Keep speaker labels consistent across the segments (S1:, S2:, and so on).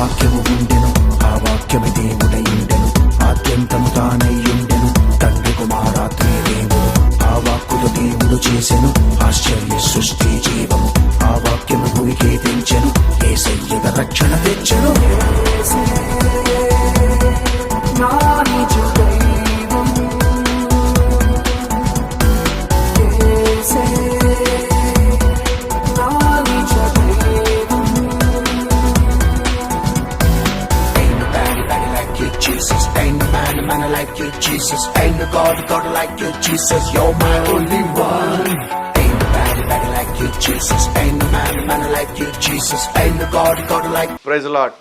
S1: వాక్యము ఉండెను, ఆ వాక్యము దేవుడయుండెను, ఆద్యంతము తానయ్యుండెను, తండ్రి కుమారాత్మే దేవుడు. ఆ వాక్కుతో దేవుడు చేసెను ఆశ్చర్య సృష్టి జీవము, ఆ వాక్యము భూమికే తెంచెను, యేసయ్యగా రక్షణ తెచ్చెను. Like you, Jesus. Ain't no God like you, Jesus. You're my only one. Ain't nobody like you, Jesus. Ain't no man like you, Jesus. Ain't no God like.
S2: Praise lord.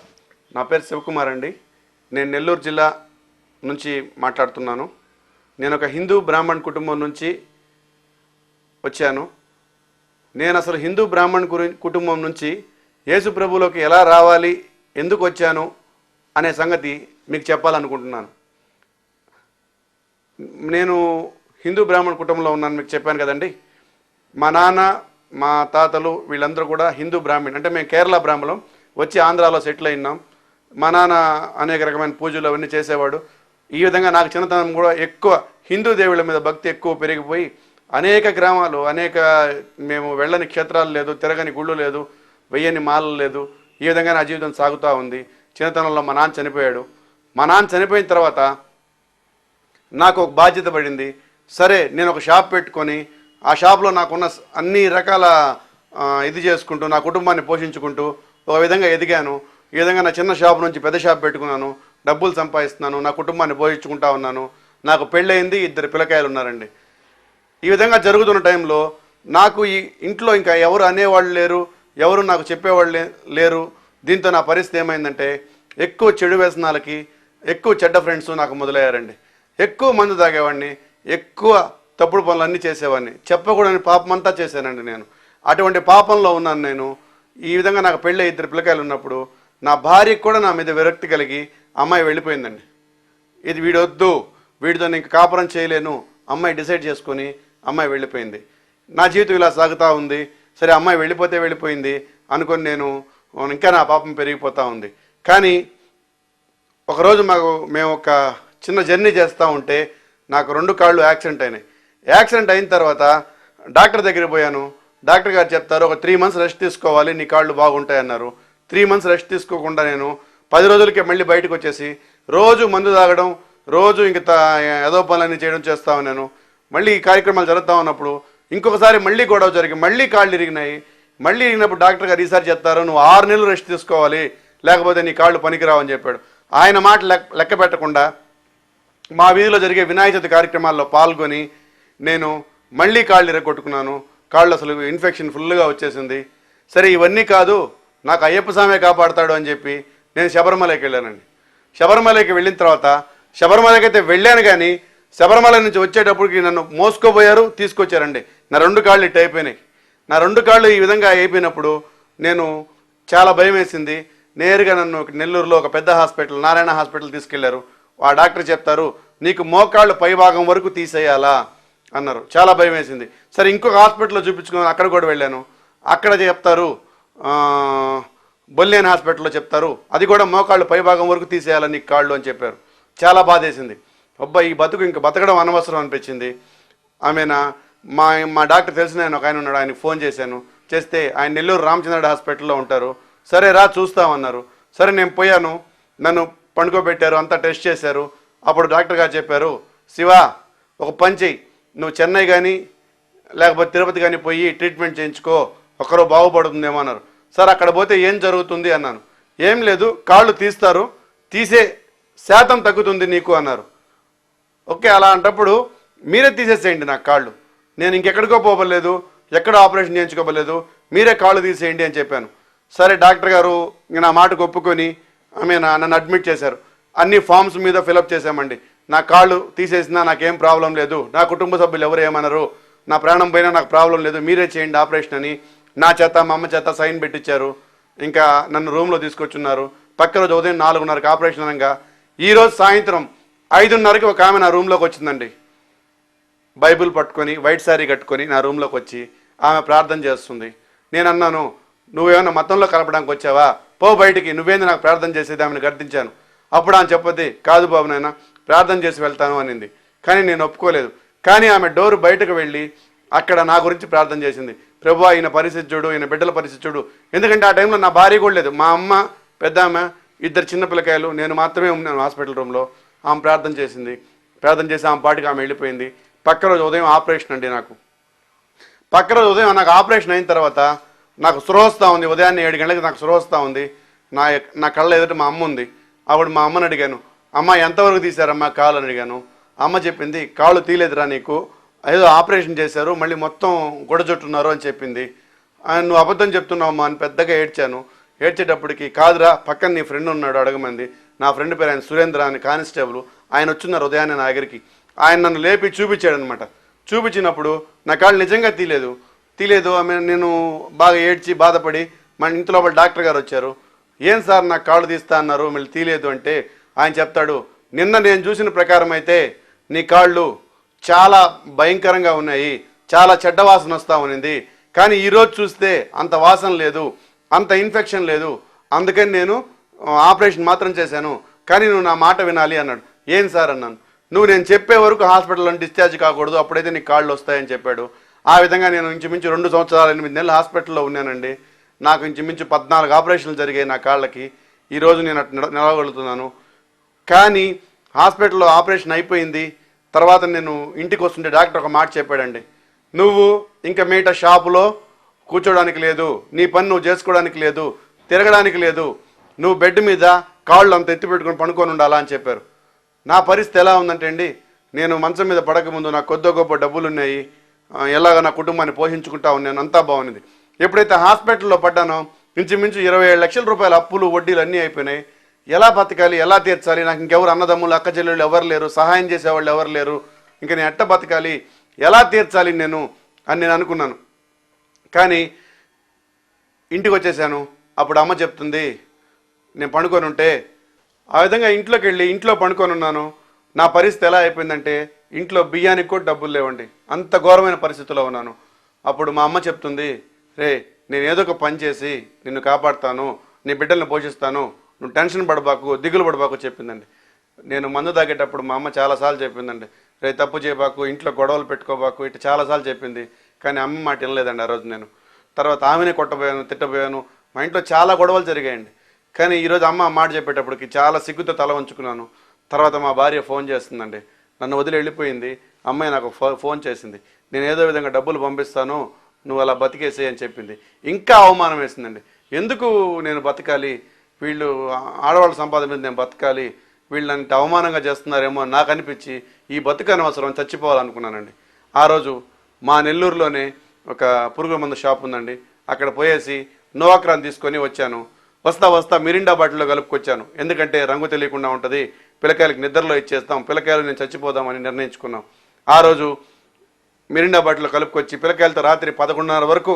S2: నా పేరు శివకుమార్ అండి. నేను నెల్లూరు జిల్లా నుంచి మాట్లాడుతున్నాను. నేను ఒక హిందూ బ్రాహ్మణ్ కుటుంబం నుంచి వచ్చాను. నేను అసలు హిందూ బ్రాహ్మణ్ కుటుంబం నుంచి యేసు ప్రభువులోకి ఎలా రావాలి, ఎందుకు వచ్చాను అనే సంగతి మీకు చెప్పాలనుకుంటున్నాను. నేను హిందూ బ్రాహ్మణ కుటుంబంలో ఉన్నాను, మీకు చెప్పాను కదండి. మా నాన్న, మా తాతలు వీళ్ళందరూ కూడా హిందూ బ్రాహ్మణ్. అంటే మేము కేరళ బ్రాహ్మణం వచ్చి ఆంధ్రాలో సెటిల్ అయినాం. మా నాన్న అనేక రకమైన పూజలు అవన్నీ చేసేవాడు. ఈ విధంగా నాకు చిన్నతనం కూడా ఎక్కువ హిందూ దేవుళ్ళ మీద భక్తి ఎక్కువ పెరిగిపోయి అనేక గ్రామాలు, మేము వెళ్ళని క్షేత్రాలు లేదు, తిరగని గుళ్ళు లేదు, వెయ్యని మాలలు లేదు. ఈ విధంగా నా జీవితం సాగుతూ ఉంది. చిన్నతనంలో మా నాన్న చనిపోయాడు. మా నాన్న చనిపోయిన తర్వాత నాకు ఒక బాధ్యత పడింది. సరే, నేను ఒక షాప్ పెట్టుకొని ఆ షాప్లో నాకున్న అన్ని రకాల ఇది చేసుకుంటూ నా కుటుంబాన్ని పోషించుకుంటూ ఒక విధంగా ఎదిగాను. ఈ విధంగా నా చిన్న షాప్ నుంచి పెద్ద షాప్ పెట్టుకున్నాను, డబ్బులు సంపాదిస్తున్నాను, నా కుటుంబాన్ని పోషించుకుంటా ఉన్నాను. నాకు పెళ్ళయింది, 2 పిల్లకాయలు ఉన్నారండి. ఈ విధంగా జరుగుతున్న టైంలో నాకు ఈ ఇంట్లో ఇంకా ఎవరు అనేవాళ్ళు లేరు, ఎవరు నాకు చెప్పేవాళ్ళు లేరు. దీంతో నా పరిస్థితి ఏమైందంటే ఎక్కువ చెడు వ్యసనాలకి, ఎక్కువ చెడ్డ ఫ్రెండ్స్ నాకు మొదలయ్యారండి. ఎక్కువ మందు తాగేవాడిని, ఎక్కువ తప్పుడు పనులన్నీ చేసేవాడిని, చెప్పకూడని పాపమంతా చేశానండి నేను. అటువంటి పాపంలో ఉన్నాను నేను. ఈ విధంగా నాకు పెళ్ళి 2 పిల్లకాయలు ఉన్నప్పుడు నా భార్యకు కూడా నా మీద విరక్తి కలిగి అమ్మాయి వెళ్ళిపోయిందండి. ఇది వీడొద్దు, వీడితో ఇంక కాపురం చేయలేను, అమ్మాయి డిసైడ్ చేసుకొని అమ్మాయి వెళ్ళిపోయింది. నా జీవితం ఇలా సాగుతూ ఉంది. సరే, అమ్మాయి వెళ్ళిపోతే వెళ్ళిపోయింది అనుకొని నేను ఇంకా నా పాపం పెరిగిపోతూ ఉంది. కానీ ఒకరోజు మేము ఒక చిన్న జర్నీ చేస్తూ ఉంటే నాకు 2 కాళ్ళు యాక్సిడెంట్ అయినాయి. యాక్సిడెంట్ అయిన తర్వాత డాక్టర్ దగ్గరికి పోయాను. డాక్టర్ గారు చెప్తారు, ఒక 3 months రెస్ట్ తీసుకోవాలి, నీ కాళ్ళు బాగుంటాయి అన్నారు. 3 months రెస్ట్ తీసుకోకుండా నేను 10 రోజులకే మళ్ళీ బయటకు వచ్చేసి రోజు మందు తాగడం, రోజు ఇంకా ఏదో పనులన్నీ చేయడం చేస్తా ఉన్నాను. మళ్ళీ ఈ కార్యక్రమాలు జరుగుతూ ఉన్నప్పుడు ఇంకొకసారి మళ్ళీ గొడవ జరిగి మళ్ళీ కాళ్ళు ఇరిగినాయి. మళ్ళీ ఇరిగినప్పుడు డాక్టర్ గారు ఈసారి చెప్తారు, నువ్వు 6 నెలలు రెస్ట్ తీసుకోవాలి, లేకపోతే నీ కాళ్ళు పనికిరావని చెప్పాడు. ఆయన మాట లెక్క పెట్టకుండా మా వీధిలో జరిగే వినాయక చవితి కార్యక్రమాల్లో పాల్గొని నేను మళ్ళీ కాళ్ళు ఇరగొట్టుకున్నాను. కాళ్ళు అసలు ఇన్ఫెక్షన్ ఫుల్గా వచ్చేసింది. సరే, ఇవన్నీ కాదు, నాకు అయ్యప్ప స్వామి కాపాడుతాడు అని చెప్పి నేను శబరిమలకి వెళ్ళానండి. శబరిమలకి వెళ్ళిన తర్వాత శబరిమలకి అయితే వెళ్ళాను, కానీ శబరిమల నుంచి వచ్చేటప్పటికి నన్ను మోసుకోపోయారు, తీసుకొచ్చారండి. నా 2 కాళ్ళు ఇట్టు అయిపోయినాయి. నా 2 కాళ్ళు ఈ విధంగా అయిపోయినప్పుడు నేను చాలా భయం వేసింది. నేరుగా నన్ను నెల్లూరులో ఒక పెద్ద హాస్పిటల్, నారాయణ హాస్పిటల్ తీసుకెళ్లారు. ఆ డాక్టర్ చెప్తారు, నీకు మోకాళ్ళు పైభాగం వరకు తీసేయాలా అన్నారు. చాలా భయం వేసింది. సరే, ఇంకొక హాస్పిటల్లో చూపించుకున్నాను, అక్కడ కూడా వెళ్ళాను. అక్కడ చెప్తారు, బొల్లేని హాస్పిటల్లో చెప్తారు, అది కూడా మోకాళ్ళు పైభాగం వరకు తీసేయాలని నీకు కాళ్ళు అని చెప్పారు. చాలా బాధేసింది. అబ్బా, ఈ బతుకు ఇంక బతకడం అనవసరం అనిపించింది. మా డాక్టర్ తెలిసిన ఆయన ఒక ఆయన ఉన్నాడు, ఆయనకు ఫోన్ చేశాను. చేస్తే ఆయన నెల్లూరు రామచంద్ర హాస్పిటల్లో ఉంటారు. సరే రా చూస్తామన్నారు. సరే, నేను పోయాను. నన్ను పండుకోబెట్టారు, అంతా టెస్ట్ చేశారు. అప్పుడు డాక్టర్ గారు చెప్పారు, శివ, ఒక పని చెయ్యి, నువ్వు చెన్నై కానీ లేకపోతే తిరుపతి కానీ పోయి ట్రీట్మెంట్ చేయించుకో, ఒకరో బాగుపడుతుందేమో అన్నారు. సార్, అక్కడ పోతే ఏం జరుగుతుంది అన్నాను. ఏం లేదు, కాళ్ళు తీస్తారు, తీసే శాతం తగ్గుతుంది నీకు అన్నారు. ఓకే, అలాంటప్పుడు మీరే తీసేసేయండి నాకు కాళ్ళు, నేను ఇంకెక్కడికో పోవలేదు, ఎక్కడ ఆపరేషన్ చేయించుకోవలేదు, మీరే కాళ్ళు తీసేయండి అని చెప్పాను. సరే, డాక్టర్ గారు నా మాటకు ఒప్పుకొని నన్ను అడ్మిట్ చేశారు. అన్ని ఫామ్స్ మీద ఫిలప్ చేశామండి. నా కాళ్ళు తీసేసినా నాకేం ప్రాబ్లం లేదు, నా కుటుంబ సభ్యులు ఎవరు ఏమన్నారు, నా ప్రాణం పోయినా నాకు ప్రాబ్లం లేదు, మీరే చేయండి ఆపరేషన్ అని నా చేత మా అమ్మ చేత సైన్ పెట్టించారు. ఇంకా నన్ను రూమ్లో తీసుకొచ్చున్నారు. పక్క రోజు ఉదయం 4:30కి ఆపరేషన్ అనగా ఈరోజు సాయంత్రం 5:30కి ఒక ఆమె నా రూమ్లోకి వచ్చిందండి. బైబిల్ పట్టుకొని వైట్ శారీ కట్టుకొని నా రూమ్లోకి వచ్చి ఆమె ప్రార్థన చేస్తుంది. నేను అన్నాను, నువ్వేమన్నా మతంలో కలపడానికి వచ్చావా, పో బయటికి, నువ్వేంది నాకు ప్రార్థన చేసేది ఆమెను గర్దించాను. అప్పుడు ఆమె చెప్పొద్ది, కాదు బాబు నాయన ప్రార్థన చేసి వెళ్తాను అనింది. కానీ నేను ఒప్పుకోలేదు. కానీ ఆమె డోరు బయటకు వెళ్ళి అక్కడ నా గురించి ప్రార్థన చేసింది. ప్రభువా ఈయన పరిస్థితి చూడు, ఈయన బిడ్డల పరిస్థితి చూడు. ఎందుకంటే ఆ టైంలో నా భార్య కూడా లేదు, మా అమ్మ, పెద్ద ఆమె, ఇద్దరు చిన్న పిల్లకాయలు, నేను మాత్రమే ఉన్నాను హాస్పిటల్ రూమ్లో. ఆమె ప్రార్థన చేసింది. ప్రార్థన చేసి ఆమె పాటికి ఆమె వెళ్ళిపోయింది. పక్క రోజు ఉదయం ఆపరేషన్ అండి. పక్క రోజు ఉదయం నాకు ఆపరేషన్ అయిన తర్వాత నాకు స్పృహ వస్తూ ఉంది. ఉదయాన్నే 7 గంటలకు నాకు స్పృహ వస్తూ ఉంది. నా కళ్ళ ఎదుట మా అమ్మ ఉంది. అప్పుడు మా అమ్మని అడిగాను, అమ్మ ఎంతవరకు తీశారమ్మా కాలు అని అడిగాను. అమ్మ చెప్పింది, కాళ్ళు తీలేదురా నీకు, ఏదో ఆపరేషన్ చేశారు, మళ్ళీ మొత్తం గుడజొట్టున్నారు అని చెప్పింది. నువ్వు అబద్ధం చెప్తున్నావమ్మా అని పెద్దగా ఏడ్చాను. ఏడ్చేటప్పటికి, కాదురా పక్కన నీ ఫ్రెండ్ ఉన్నాడు అడగమంది. నా ఫ్రెండ్ పేరు ఆయన సురేంద్ర అని కానిస్టేబుల్. ఆయన వచ్చున్నారు ఉదయాన్నే నా దగ్గరికి. ఆయన నన్ను లేపి చూపించాడు అనమాట. చూపించినప్పుడు నా కాళ్ళు నిజంగా తీలేదు. ఆమె నేను బాగా ఏడ్చి బాధపడి మన ఇంటి లోపల డాక్టర్ గారు వచ్చారు. ఏం సార్ నాకు కాళ్ళు తీస్తా అన్నారు, మళ్ళీ తీలేదు అంటే ఆయన చెప్తాడు, నిన్న నేను చూసిన ప్రకారం అయితే నీ కాళ్ళు చాలా భయంకరంగా ఉన్నాయి, చాలా చెడ్డ వాసన వస్తూ ఉన్నింది. కానీ ఈరోజు చూస్తే అంత వాసన లేదు, అంత ఇన్ఫెక్షన్ లేదు, అందుకని నేను ఆపరేషన్ మాత్రం చేశాను. కానీ నువ్వు నా మాట వినాలి అన్నాడు. ఏం సార్ అన్నాను. నువ్వు నేను చెప్పే వరకు హాస్పిటల్లో డిశ్చార్జ్ కాకూడదు, అప్పుడైతే నీకు కాళ్ళు వస్తాయని చెప్పాడు. ఆ విధంగా నేను ఇంచుమించు 2 సంవత్సరాలు 8 నెలలు హాస్పిటల్లో ఉన్నానండి. నాకు ఇంచుమించు 14 ఆపరేషన్లు జరిగాయి నా కాళ్ళకి. ఈరోజు నేను అటు నిలవగలుగుతున్నాను. కానీ హాస్పిటల్లో ఆపరేషన్ అయిపోయింది తర్వాత నేను ఇంటికి వస్తుంటే డాక్టర్ ఒక మాట చెప్పాడండి, నువ్వు ఇంకా మీట షాపులో కూర్చోడానికి లేదు, నీ పని నువ్వు చేసుకోవడానికి లేదు, తిరగడానికి లేదు, నువ్వు బెడ్ మీద కాళ్ళు అంత ఎత్తి పెట్టుకొని పడుకొని ఉండాలా అని చెప్పారు. నా పరిస్థితి ఎలా ఉందంటే అండి, నేను మంచం మీద పడకముందు నాకు కొద్ది గొప్ప డబ్బులు ఉన్నాయి, ఎలాగ నా కుటుంబాన్ని పోషించుకుంటా ఉన్నాను, అంతా బాగుంది. ఎప్పుడైతే హాస్పిటల్లో పడ్డానో ఇంచుమించు 27 లక్షల రూపాయల అప్పులు వడ్డీలు అన్నీ అయిపోయినాయి. ఎలా బతకాలి, ఎలా తీర్చాలి, నాకు ఇంకెవరు అన్నదమ్ములు అక్క చెల్లెళ్ళు ఎవరు లేరు, సహాయం చేసేవాళ్ళు ఎవరు లేరు, ఇంక నేను ఎట్ట బతకాలి, ఎలా తీర్చాలి నేను అని నేను అనుకున్నాను. కానీ ఇంటికి వచ్చేసాను. అప్పుడు అమ్మ చెప్తుంది, నేను పండుకొని ఉంటే ఆ విధంగా ఇంట్లోకి వెళ్ళి ఇంట్లో పండుకొని ఉన్నాను. నా పరిస్థితి ఎలా అయిపోయిందంటే ఇంట్లో బియ్యానికి కూడా డబ్బులు లేవండి, అంత ఘోరమైన పరిస్థితిలో ఉన్నాను. అప్పుడు మా అమ్మ చెప్తుంది, రే నేను ఏదో ఒక పని చేసి నిన్ను కాపాడుతాను, నీ బిడ్డల్ని పోషిస్తాను, నువ్వు టెన్షన్ పడబాకు, దిగులు పడబాకు చెప్పిందండి. నేను మందు తాగేటప్పుడు మా అమ్మ చాలాసార్లు చెప్పిందండి, రే తప్పు చేయబాకు, ఇంట్లో గొడవలు పెట్టుకోబాకు, ఇటు చాలాసార్లు చెప్పింది. కానీ అమ్మ మాట వినలేదండి ఆ రోజు. నేను తర్వాత ఆమెనే కొట్టబోయాను, తిట్టబోయాను, మా ఇంట్లో చాలా గొడవలు జరిగాయండి. కానీ ఈరోజు అమ్మ మాట చెప్పేటప్పటికి చాలా సిగ్గుతో తల వంచుకున్నాను. తర్వాత మా భార్య ఫోన్ చేస్తుందండి, నన్ను వదిలి వెళ్ళిపోయింది. అమ్మాయి నాకు ఫోన్ చేసింది, నేను ఏదో విధంగా డబ్బులు పంపిస్తాను, నువ్వు అలా బతికేసేయి అని చెప్పింది. ఇంకా అవమానం వేసిందండి, ఎందుకు నేను బతకాలి, వీళ్ళు ఆడవాళ్ళ సంపాదన మీద నేను బతకాలి, వీళ్ళంత అవమానంగా చేస్తున్నారేమో నాకు అనిపించి ఈ బతుకు అనవసరం చచ్చిపోవాలనుకున్నానండి. ఆ రోజు మా నెల్లూరులోనే ఒక పురుగుల మందు షాప్ ఉందండి, అక్కడ పోయేసి నోవాక్రాన్ తీసుకొని వచ్చాను. వస్తా మిరిండా బాటిల్లో కలుపుకొచ్చాను. ఎందుకంటే రంగు తెలియకుండా ఉంటుంది, పిల్లకాయలకు నిద్రలో ఇచ్చేస్తాం, పిల్లకాయలు నేను చచ్చిపోదామని నిర్ణయించుకున్నాం. ఆ రోజు మిరిండా బాటిల్లో కలుపుకొచ్చి పిల్లకాయలతో రాత్రి 11:30 వరకు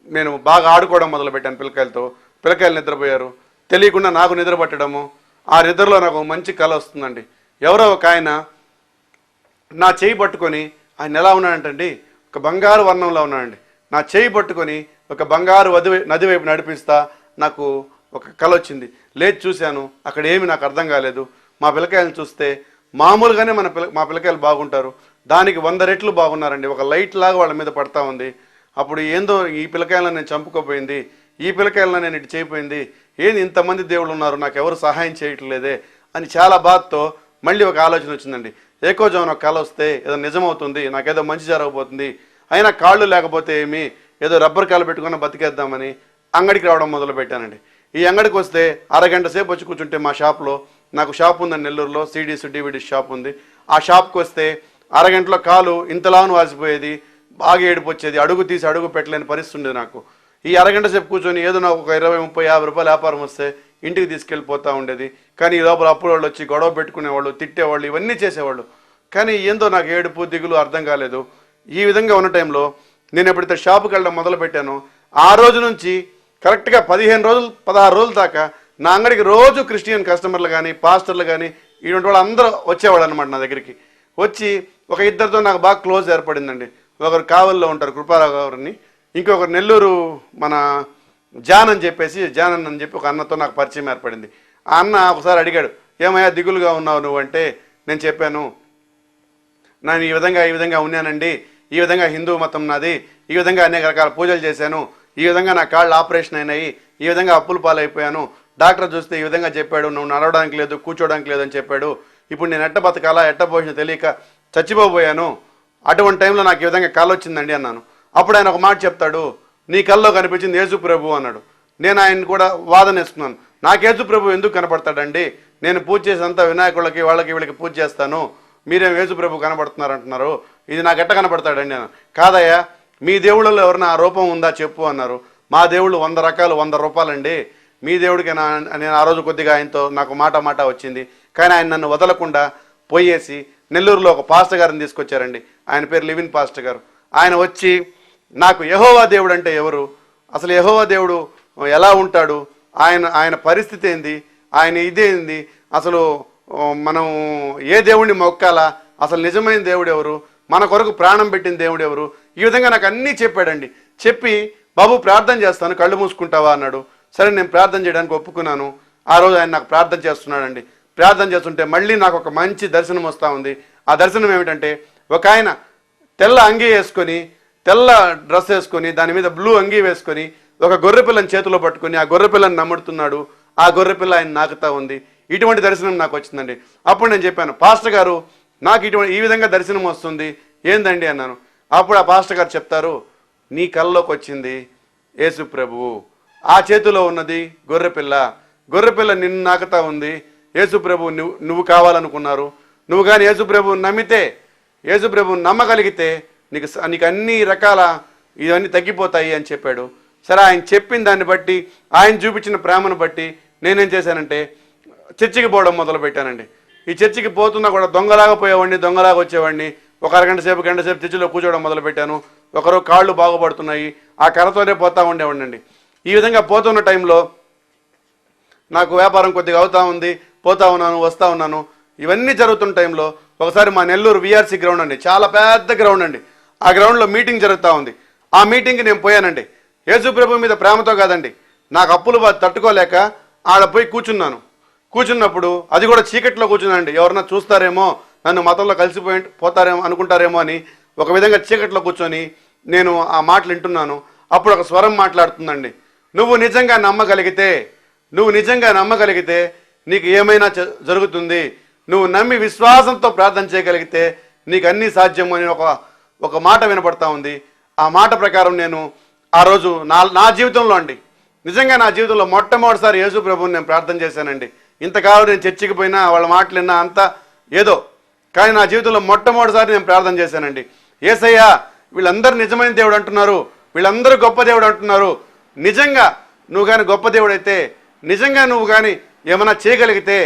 S2: నేను బాగా ఆడుకోవడం మొదలుపెట్టాను పిల్లకాయలతో. పిల్లకాయలు నిద్రపోయారు, తెలియకుండా నాకు నిద్ర పట్టడము. ఆ నిద్రలో నాకు మంచి కళ వస్తుందండి. ఎవరో ఒక ఆయన నా చేయి పట్టుకొని, ఆయన ఎలా ఉన్నాడంటండి, ఒక బంగారు వర్ణంలో ఉన్నాడండి. నా చేయి పట్టుకొని ఒక బంగారు నది వైపు నడిపిస్తా నాకు ఒక కళ వచ్చింది. లేచి చూశాను, అక్కడ ఏమి నాకు అర్థం కాలేదు. మా పిల్లకాయలను చూస్తే మామూలుగానే మా పిల్లకాయలు బాగుంటారు, దానికి 100 రెట్లు బాగున్నారండి. ఒక లైట్ లాగా వాళ్ళ మీద పడతా ఉంది. అప్పుడు ఏందో ఈ పిల్లకాయలను నేను చంపుకోపోయింది, ఈ పిల్లకాయలను నేను ఇటు చేయపోయింది, ఏంది ఇంతమంది దేవుళ్ళు ఉన్నారు, నాకు ఎవరు సహాయం చేయట్లేదే అని చాలా బాధతో మళ్ళీ ఒక ఆలోచన వచ్చిందండి. ఏకోజామున ఒక కళ వస్తే ఏదో నిజమవుతుంది, నాకేదో మంచి జరగబోతుంది, అయినా కాళ్ళు లేకపోతే ఏమి, ఏదో రబ్బర్ కాలు పెట్టుకున్న బతికేద్దామని అంగడికి రావడం మొదలు పెట్టానండి. ఈ అంగడికి వస్తే అరగంట సేపు వచ్చి కూర్చుంటే మా షాప్లో, నాకు షాప్ ఉందండి నెల్లూరులో, సిడీస్ డివిడీస్ షాప్ ఉంది. ఆ షాప్కి వస్తే అరగంటలో కాలు ఇంతలాను వాసిపోయేది, బాగా ఏడుపు వచ్చేది, అడుగు తీసి అడుగు పెట్టలేని పరిస్థితి ఉండేది నాకు. ఈ అరగంట సేపు కూర్చొని ఏదో నాకు ఒక 20, 30, 50 రూపాయలు వ్యాపారం వస్తే ఇంటికి తీసుకెళ్ళిపోతూ ఉండేది. కానీ ఈ లోపల అప్పుడు వాళ్ళు వచ్చి గొడవ పెట్టుకునేవాళ్ళు, తిట్టేవాళ్ళు, ఇవన్నీ చేసేవాళ్ళు. కానీ ఏందో నాకు ఏడుపు దిగులు అర్థం కాలేదు. ఈ విధంగా ఉన్న టైంలో నేను ఎప్పుడైతే షాపుకి వెళ్ళడం మొదలు పెట్టానో ఆ రోజు నుంచి కరెక్ట్గా 15 రోజులు 16 రోజుల దాకా నా అంగడికి రోజు క్రిస్టియన్ కస్టమర్లు కానీ పాస్టర్లు కానీ ఇటువంటి వాళ్ళు అందరూ వచ్చేవాళ్ళు అనమాట. నా దగ్గరికి వచ్చి ఒక ఇద్దరితో నాకు బాగా క్లోజ్ ఏర్పడిందండి. ఒకరు కావల్లో ఉంటారు కృపారావు గారిని, ఇంకొకరు నెల్లూరు మన జాన్ అని చెప్పేసి జాన్ అని చెప్పి ఒక అన్నతో నాకు పరిచయం ఏర్పడింది. ఆ అన్న ఒకసారి అడిగాడు, ఏమయ్యా దిగులుగా ఉన్నావు నువ్వు అంటే నేను చెప్పాను, నేను ఈ విధంగా ఉన్నానండి, ఈ విధంగా హిందూ మతం నాది, ఈ విధంగా అనేక రకాల పూజలు చేశాను, ఈ విధంగా నా కాళ్ళు ఆపరేషన్ అయినాయి, ఈ విధంగా అప్పుల పాలైపోయాను, డాక్టర్ చూస్తే ఈ విధంగా చెప్పాడు, నువ్వు నడవడానికి లేదు కూర్చోడానికి లేదు అని చెప్పాడు, ఇప్పుడు నేను ఎట్ట బతకాలా ఎట్ట పోషణ తెలియక చచ్చిపోబోయాను, అటువంటి టైంలో నాకు ఈ విధంగా కళ వచ్చిందండి అన్నాను. అప్పుడు ఆయన ఒక మాట చెప్తాడు, నీ కల్లో కనిపించింది యేసు ప్రభు అన్నాడు. నేను ఆయన కూడా వాదన వేసుకున్నాను, నాకు యేసు ప్రభు ఎందుకు కనపడతాడండి, నేను పూజ చేసేంత వినాయకుళ్ళకి వాళ్ళకి వీళ్ళకి పూజ చేస్తాను, మీరేం యేసు ప్రభు కనపడుతున్నారు అంటున్నారు, ఇది నాకు ఎట్ట కనపడతాడండి అన్నాను. కాదయ్యా, మీ దేవుళ్ళలో ఎవరైనా ఆ రూపం ఉందా చెప్పు అన్నారు. మా దేవుళ్ళు 100 రకాలు 100 రూపాయలండి, మీ దేవుడికి నేను ఆ రోజు కొద్దిగా ఆయనతో నాకు మాట వచ్చింది. కానీ ఆయన నన్ను వదలకుండా పోయేసి నెల్లూరులో ఒక పాస్టర్ గారిని తీసుకొచ్చారండి. ఆయన పేరు లివిన్ పాస్టర్ గారు. ఆయన వచ్చి నాకు యెహోవా దేవుడు అంటే ఎవరు, అసలు యెహోవా దేవుడు ఎలా ఉంటాడు, ఆయన పరిస్థితి ఏంది, ఆయన ఇదేంది, అసలు మనం ఏ దేవుడిని మొక్కాలా, అసలు నిజమైన దేవుడు ఎవరు, మన కొరకు ప్రాణం పెట్టిన దేవుడు ఎవరు, ఈ విధంగా నాకు అన్నీ చెప్పాడండి. చెప్పి బాబు ప్రార్థన చేస్తాను కళ్ళు మూసుకుంటావా అన్నాడు. సరే నేను ప్రార్థన చేయడానికి ఒప్పుకున్నాను. ఆ రోజు ఆయన నాకు ప్రార్థన చేస్తున్నాడండి. ప్రార్థన చేస్తుంటే మళ్ళీ నాకు ఒక మంచి దర్శనం వస్తూ ఉంది. ఆ దర్శనం ఏమిటంటే, ఒక ఆయన తెల్ల అంగీ వేసుకొని, తెల్ల డ్రెస్ వేసుకొని, దాని మీద బ్లూ అంగీ వేసుకొని, ఒక గొర్రెపిల్లని చేతిలో పట్టుకొని ఆ గొర్రెపిల్లని నమ్ముడుతున్నాడు. ఆ గొర్రెపిల్ల ఆయన నాకుతా ఉంది. ఇటువంటి దర్శనం నాకు వచ్చిందండి. అప్పుడు నేను చెప్పాను, పాస్టర్ గారు నాకు ఈ విధంగా దర్శనం వస్తుంది ఏందండి అన్నాను. అప్పుడు ఆ పాస్టర్ గారు చెప్తారు, నీ కల్లోకి వచ్చింది యేసు ప్రభువు, ఆ చేతిలో ఉన్నది గొర్రెపిల్ల నిన్ను నాకుతా ఉంది, యేసు ప్రభువు నువ్వు కావాలనుకున్నారు, నువ్వు కానీ యేసు ప్రభువు నమ్మితే, యేసు ప్రభువు నమ్మగలిగితే నీకు అన్ని రకాల ఇవన్నీ తగ్గిపోతాయి అని చెప్పాడు. సరే, ఆయన చెప్పిన దాన్ని బట్టి, ఆయన చూపించిన ప్రేమను బట్టి నేనేం చేశానంటే చర్చికి పోవడం మొదలు పెట్టానండి. ఈ చర్చికి పోతున్నా కూడా దొంగలాగా పోయేవాడిని, దొంగలాగా వచ్చేవాడిని. ఒక గంట సేపు చర్చిలో కూర్చోవడం మొదలు పెట్టాను. ఒకరు కాళ్ళు బాగుపడుతున్నాయి, ఆ కర్రతోనే పోతా ఉండేవాడినండి. ఈ విధంగా పోతున్న టైంలో నాకు వ్యాపారం కొద్దిగా అవుతా ఉంది, పోతా ఉన్నాను, వస్తూ ఉన్నాను. ఇవన్నీ జరుగుతున్న టైంలో ఒకసారి మా నెల్లూరు విఆర్సీ గ్రౌండ్ అండి, చాలా పెద్ద గ్రౌండ్ అండి, ఆ గ్రౌండ్లో మీటింగ్ జరుగుతూ ఉంది. ఆ మీటింగ్కి నేను పోయానండి. యేసు ప్రభు మీద ప్రేమతో కాదండి, నాకు అప్పులు తట్టుకోలేక ఆడ పోయి కూర్చున్నప్పుడు అది కూడా చీకట్లో కూర్చున్నానండి. ఎవరన్నా చూస్తారేమో, నన్ను మతంలో పోతారేమో అనుకుంటారేమో అని ఒక విధంగా చీకట్లో కూర్చొని నేను ఆ మాటలు వింటున్నాను. అప్పుడు ఒక స్వరం మాట్లాడుతుందండి, నువ్వు నిజంగా నమ్మగలిగితే నీకు ఏమైనా జరుగుతుంది, నువ్వు నమ్మి విశ్వాసంతో ప్రార్థన చేయగలిగితే నీకు అన్నీ సాధ్యము అని ఒక మాట వినపడతా ఉంది. ఆ మాట ప్రకారం నేను ఆ రోజు నా జీవితంలో అండి, నిజంగా నా జీవితంలో మొట్టమొదటిసారి యేసు ప్రభువుని నేను ప్రార్థన చేశానండి. ఇంతకాలం నేను చర్చికి పోయినా వాళ్ళ మాటలు విన్నా అంతా ఏదో, కానీ నా జీవితంలో మొట్టమొదటిసారి నేను ప్రార్థన చేశానండి. యేసయ్యా, వీళ్ళందరూ నిజమైన దేవుడు అంటున్నారు, వీళ్ళందరూ గొప్ప దేవుడు అంటున్నారు, నిజంగా నువ్వు కానీ గొప్ప దేవుడు అయితే, నిజంగా నువ్వు కానీ ఏమైనా చేయగలిగితే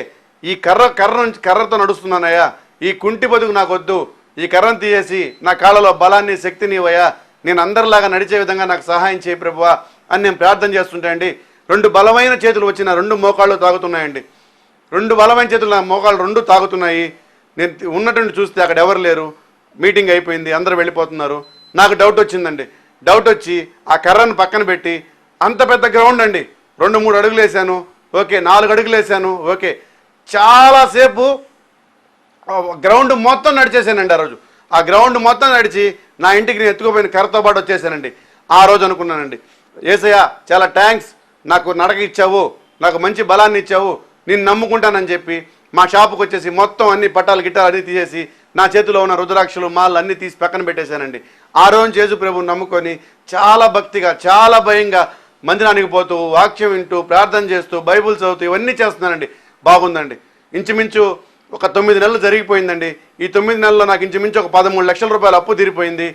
S2: ఈ కర్రతో నడుస్తున్నానయ్యా, ఈ కుంటి బతుకు నాకు వద్దు, ఈ కర్రను తీసేసి నా కాళ్ళలో బలాన్ని శక్తిని ఇవ్వయా, నేను అందరిలాగా నడిచే విధంగా నాకు సహాయం చేయి ప్రభువా అని నేను ప్రార్థన చేస్తుంటా అండి. 2 బలమైన చేతులు వచ్చిన 2 మోకాళ్ళు తాగుతున్నాయండి. 2 బలమైన చేతులు నా మోకాళ్ళు 2 తాగుతున్నాయి. నేను ఉన్నటువంటి చూస్తే అక్కడ ఎవరు లేరు, మీటింగ్ అయిపోయింది, అందరూ వెళ్ళిపోతున్నారు. నాకు డౌట్ వచ్చిందండి. డౌట్ వచ్చి ఆ కర్రను పక్కన పెట్టి, అంత పెద్ద గ్రౌండ్ అండి, 2-3 అడుగులు వేసాను, ఓకే, 4 అడుగులు వేసాను, ఓకే, చాలాసేపు గ్రౌండ్ మొత్తం నడిచేసానండి. ఆ రోజు ఆ గ్రౌండ్ మొత్తం నడిచి నా ఇంటికి నేను ఎత్తుకుపోయిన కర్రతో పాటు వచ్చేసానండి. ఆ రోజు అనుకున్నానండి, యేసయ్యా చాలా థ్యాంక్స్, నాకు నడక ఇచ్చావు, నాకు మంచి బలాన్ని ఇచ్చావు, నేను నమ్ముకుంటానని చెప్పి మా షాపుకి వచ్చేసి మొత్తం అన్ని పట్టాలు గిట్టాలు అన్నీ తీసేసి నా చేతిలో ఉన్న రుద్రాక్షలు మాలు అన్నీ తీసి పక్కన పెట్టేశానండి. ఆ రోజు యేసు ప్రభువుని నమ్ముకొని చాలా భక్తిగా, చాలా భయంగా మందిరానికి పోతూ, వాక్యం వింటూ, ప్రార్థన చేస్తూ, బైబుల్ చదువుతూ ఇవన్నీ చేస్తున్నానండి. బాగుందండి. ఇంచుమించు ఒక 9 నెలలు జరిగిపోయిందండి. ఈ 9 నెలల్లో నాకు ఇంచుమించు ఒక 13 లక్షల రూపాయలు అప్పు తీరిపోయింది.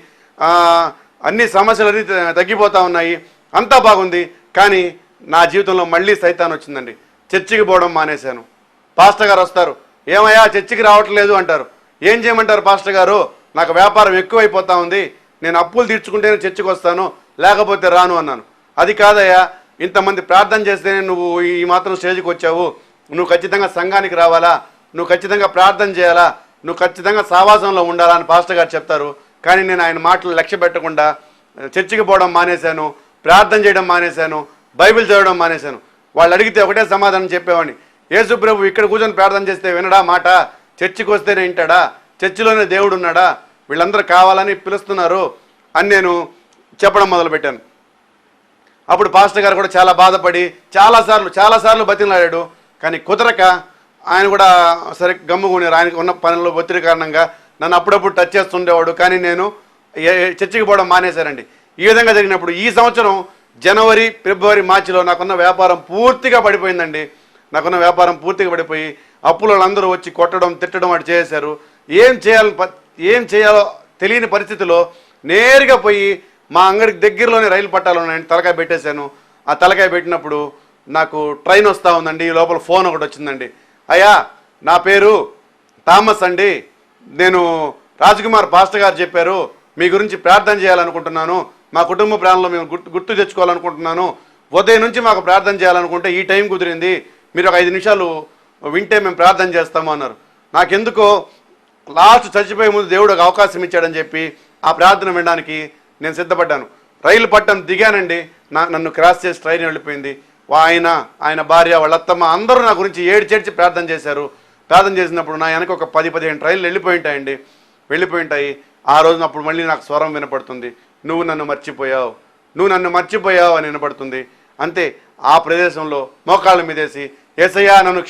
S2: అన్ని సమస్యలు అన్నీ తగ్గిపోతూ ఉన్నాయి, అంతా బాగుంది. కానీ నా జీవితంలో మళ్ళీ సైతాన్ వచ్చిందండి. చర్చికి పోవడం మానేశాను. పాస్టర్ గారు వస్తారు, ఏమయ్యా చర్చికి రావట్లేదు అంటారు. ఏం చేయమంటారు పాస్టర్ గారు, నాకు వ్యాపారం ఎక్కువైపోతా ఉంది, నేను అప్పులు తీర్చుకుంటేనే చర్చికి వస్తాను, లేకపోతే రాను అన్నాను. అది కాదయ్యా, ఇంతమంది ప్రార్థన చేస్తేనే నువ్వు ఈ మాత్రం స్టేజ్కి వచ్చావు, నువ్వు ఖచ్చితంగా సంఘానికి రావాలా, నువ్వు ఖచ్చితంగా ప్రార్థన చేయాలా, నువ్వు ఖచ్చితంగా సావాసంలో ఉండాలా అని పాస్టర్ గారు చెప్తారు. కానీ నేను ఆయన మాటలు లక్ష్య పెట్టకుండా చర్చికి పోవడం మానేశాను, ప్రార్థన చేయడం మానేశాను, బైబిల్ చదవడం మానేశాను. వాళ్ళు అడిగితే ఒకటే సమాధానం చెప్పేవాడిని, యేసు ప్రభు ఇక్కడ కూర్చొని ప్రార్థన చేస్తే వినడా మాట, చర్చికి వస్తేనే వింటాడా, చర్చిలోనే దేవుడు ఉన్నాడా, వీళ్ళందరూ కావాలని పిలుస్తున్నారు అని నేను చెప్పడం మొదలుపెట్టాను. అప్పుడు పాస్టర్ గారు కూడా చాలా బాధపడి చాలాసార్లు బతిమలాడాడు. కానీ కుదరక ఆయన కూడా సరే గమ్ముకునేరు. ఆయనకు ఉన్న పనుల్లో ఒత్తిడి కారణంగా నన్ను అప్పుడప్పుడు టచ్ చేస్తుండేవాడు. కానీ నేను చర్చికి పోవడం మానేశానండి. ఈ విధంగా జరిగినప్పుడు ఈ సంవత్సరం జనవరి, ఫిబ్రవరి, మార్చిలో నాకున్న వ్యాపారం పూర్తిగా పడిపోయిందండి. నాకున్న వ్యాపారం పూర్తిగా పడిపోయి అప్పుల వాళ్ళందరూ వచ్చి కొట్టడం, తిట్టడం అటు చేశారు. ఏం చేయాలో తెలియని పరిస్థితిలో నేరుగా పోయి మా అంగడికి దగ్గరలోనే రైలు పట్టాలు ఉన్నాయండి, తలకాయ పెట్టేశాను. ఆ తలకాయ పెట్టినప్పుడు నాకు ట్రైన్ వస్తూ ఉందండి. ఈ లోపల ఫోన్ ఒకటి వచ్చిందండి. అయ్యా, నా పేరు థామస్ అండి, నేను రాజ్కుమార్ పాస్టర్ గారు చెప్పారు మీ గురించి ప్రార్థన చేయాలనుకుంటున్నాను, మా కుటుంబ ప్రాణంలో మేము గుర్తు తెచ్చుకోవాలనుకుంటున్నాను, ఉదయం నుంచి మాకు ప్రార్థన చేయాలనుకుంటే ఈ టైం కుదిరింది, మీరు ఒక 5 నిమిషాలు వింటే మేము ప్రార్థన చేస్తాము అన్నారు. నాకెందుకో లాస్ట్ చచ్చిపోయే ముందు దేవుడు ఒక అవకాశం ఇచ్చాడని చెప్పి ఆ ప్రార్థన వినడానికి నేను సిద్ధపడ్డాను. రైలు పట్టం దిగానండి. నన్ను క్రాస్ చేసి ట్రైన్ వెళ్ళిపోయింది. ఆయన భార్య, వాళ్ళ అత్తమ్మ అందరూ నా గురించి ఏడ్చేడ్చి ప్రార్థన చేశారు. ప్రార్థన చేసినప్పుడు నా వెనక ఒక 10-15 ట్రైన్లు వెళ్ళిపోయి ఉంటాయి. ఆ రోజున అప్పుడు మళ్ళీ నాకు స్వరం వినపడుతుంది, నువ్వు నన్ను మర్చిపోయావు అని వినపడుతుంది. అంతే, ఆ ప్రదేశంలో మోకాళ్ళ మీదేసి యేసయ్యా నన్ను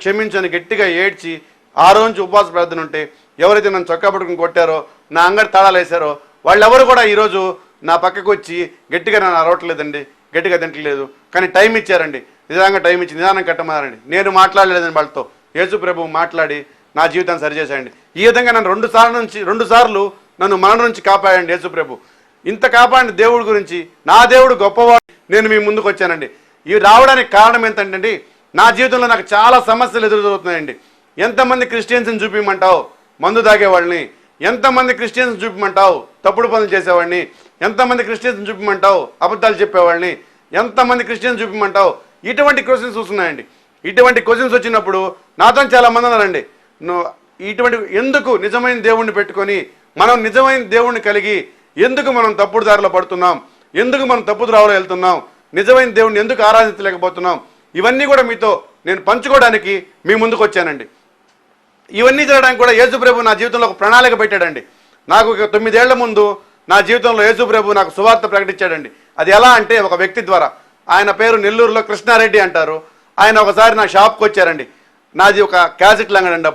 S2: క్షమించు అని గట్టిగా ఏడ్చి ఆ రోజు ఉపవాస ప్రార్థన ఉంటే ఎవరైతే నన్ను చొక్కా పట్టుకుని కొట్టారో, నా అంగడి తాళాలు వేశారో వాళ్ళెవరు కూడా ఈరోజు నా పక్కకు వచ్చి గట్టిగా నన్ను అరవట్లేదండి, గట్టిగా తింటలేదు. కానీ టైం ఇచ్చారండి, నిజంగా టైం ఇచ్చి నిదానం కట్టమారండి. నేను మాట్లాడలేదండి వాళ్ళతో. యేసు ప్రభువు మాట్లాడి నా జీవితాన్ని సరిచేశాయండి. ఈ విధంగా నన్ను 2 సార్లు నన్ను మరణం నుంచి కాపాడండి యేసు ప్రభు. ఇంత కాపాడిన దేవుడి గురించి, నా దేవుడు గొప్పవాడు, నేను మీ ముందుకు వచ్చానండి. ఇవి రావడానికి కారణం ఏంటంటే నా జీవితంలో నాకు చాలా సమస్యలు ఎదురవుతున్నాయండి. ఎంతమంది క్రిస్టియన్స్ని చూపించమంటావు, మందు తాగేవాళ్ళని, ఎంతమంది క్రిస్టియన్స్ చూపించమంటావు, తప్పుడు పనులు చేసేవాడిని, ఎంతమంది క్రిస్టియన్స్ చూపించమంటావు, అబద్ధాలు చెప్పేవాళ్ళని, ఎంతమంది క్రిస్టియన్స్ చూపించమంటావు, ఇటువంటి క్వశ్చన్స్ వస్తున్నాయండి. ఇటువంటి క్వశ్చన్స్ వచ్చినప్పుడు నాతో చాలా మంది అన్నారండి, ఇటువంటి ఎందుకు నిజమైన దేవుణ్ణి పెట్టుకొని మనం నిజమైన దేవుణ్ణి కలిగి ఎందుకు మనం తప్పుడు దారిలో పడుతున్నాం, ఎందుకు మనం తప్పుడు దారిలో వెళ్తున్నాం, నిజమైన దేవుణ్ణి ఎందుకు ఆరాధించలేకపోతున్నాం, ఇవన్నీ కూడా మీతో నేను పంచుకోవడానికి మీ ముందుకు వచ్చానండి. ఇవన్నీ జరగడానికి కూడా యేసు ప్రభు నా జీవితంలో ఒక ప్రణాళిక పెట్టాడండి. నాకు 9 ఏళ్ల ముందు నా జీవితంలో యేసు ప్రభు నాకు సువార్త ప్రకటించాడండి. అది ఎలా అంటే ఒక వ్యక్తి ద్వారా. ఆయన పేరు నెల్లూరులో కృష్ణారెడ్డి అంటారు. ఆయన ఒకసారి నా షాప్కి వచ్చారండి. నాది ఒక క్యాసెట్ లంగడండి.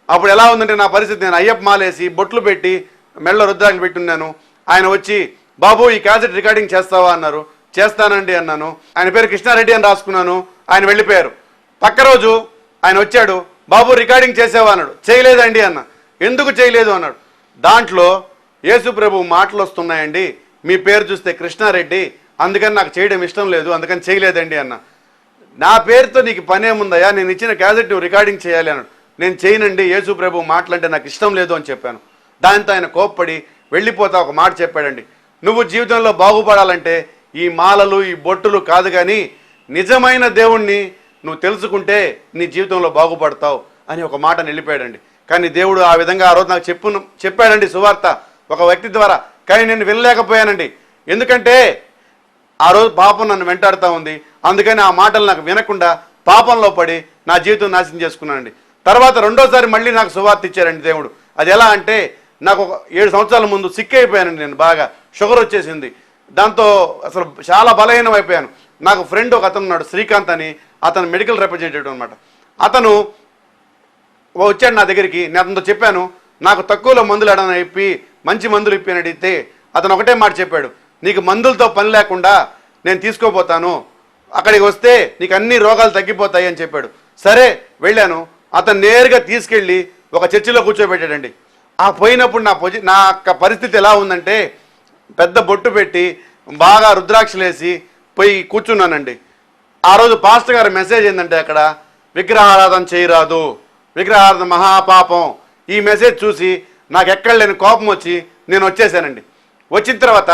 S2: అప్పుడు ఎలా ఉందంటే నా పరిస్థితి, నేను అయ్యప్ప మాలేసి బొట్లు పెట్టి మెళ్ళ రుద్రాలు పెట్టున్నాను. ఆయన వచ్చి, బాబు ఈ క్యాసెట్ రికార్డింగ్ చేస్తావా అన్నారు. చేస్తానండి అన్నాను. ఆయన పేరు కృష్ణారెడ్డి అని రాసుకున్నాను. ఆయన వెళ్ళిపోయారు. పక్క రోజు ఆయన వచ్చాడు, బాబు రికార్డింగ్ చేసావా అన్నాడు. చేయలేదండి అన్న. ఎందుకు చేయలేదు అన్నాడు. దాంట్లో యేసు ప్రభు మాటలు వస్తున్నాయండి, మీ పేరు చూస్తే కృష్ణారెడ్డి, అందుకని నాకు చేయడం ఇష్టం లేదు, అందుకని చేయలేదండి అన్న. నా పేరుతో నీకు పనేముందయ్యా, నేను ఇచ్చిన క్యాసెట్ నువ్వు రికార్డింగ్ చేయాలి అన్నాడు. నేను చేయనండి, యేసు ప్రభు మాటలంటే నాకు ఇష్టం లేదు అని చెప్పాను. దాంతో ఆయన కోప్పడి వెళ్ళిపోతా ఒక మాట చెప్పాడండి, నువ్వు జీవితంలో బాగుపడాలంటే ఈ మాలలు ఈ బొట్టులు కాదు, కానీ నిజమైన దేవుణ్ణి నువ్వు తెలుసుకుంటే నీ జీవితంలో బాగుపడతావు అని ఒక మాట నిలిపాడండి. కానీ దేవుడు ఆ విధంగా ఆ రోజు నాకు చెప్పాడండి సువార్త ఒక వ్యక్తి ద్వారా. కానీ నేను వినలేకపోయానండి. ఎందుకంటే ఆ రోజు పాపం నన్ను వెంటాడుతూ ఉంది. అందుకని ఆ మాటలు నాకు వినకుండా పాపంలో పడి నా జీవితం నాశనం చేసుకున్నానండి. తర్వాత రెండోసారి మళ్ళీ నాకు సువార్త ఇచ్చారండి దేవుడు. అది ఎలా అంటే, నాకు ఒక 7 సంవత్సరాల ముందు సిక్ అయిపోయానండి. నేను బాగా షుగర్ వచ్చేసింది. దాంతో అసలు చాలా బలహీనం అయిపోయాను. నాకు ఫ్రెండ్ ఒక అతను ఉన్నాడు, శ్రీకాంత్ అని, అతను మెడికల్ రిప్రజెంటేటివ్ అనమాట. అతను వచ్చాడు నా దగ్గరికి. నేను అతనితో చెప్పాను, నాకు తక్కువలో మందులు అడని చెప్పి మంచి మందులు ఇప్పి అని అడిగితే అతను ఒకటే మాట చెప్పాడు, నీకు మందులతో పని లేకుండా నేను తీసుకోపోతాను, అక్కడికి వస్తే నీకు అన్ని రోగాలు తగ్గిపోతాయి అని చెప్పాడు. సరే వెళ్ళాను. అతను నేరుగా తీసుకెళ్ళి ఒక చర్చిలో కూర్చోబెట్టాడండి. ఆ పోయినప్పుడు నా పరిస్థితి ఎలా ఉందంటే, పెద్ద బొట్టు పెట్టి బాగా రుద్రాక్షలేసి పోయి కూర్చున్నానండి. ఆ రోజు పాస్టర్ గారి మెసేజ్ ఏంటంటే, అక్కడ విగ్రహారాధన చేయరాదు, విగ్రహారాధన మహాపాపం. ఈ మెసేజ్ చూసి నాకు ఎక్కడ లేని కోపం వచ్చి నేను వచ్చేసానండి. వచ్చిన తర్వాత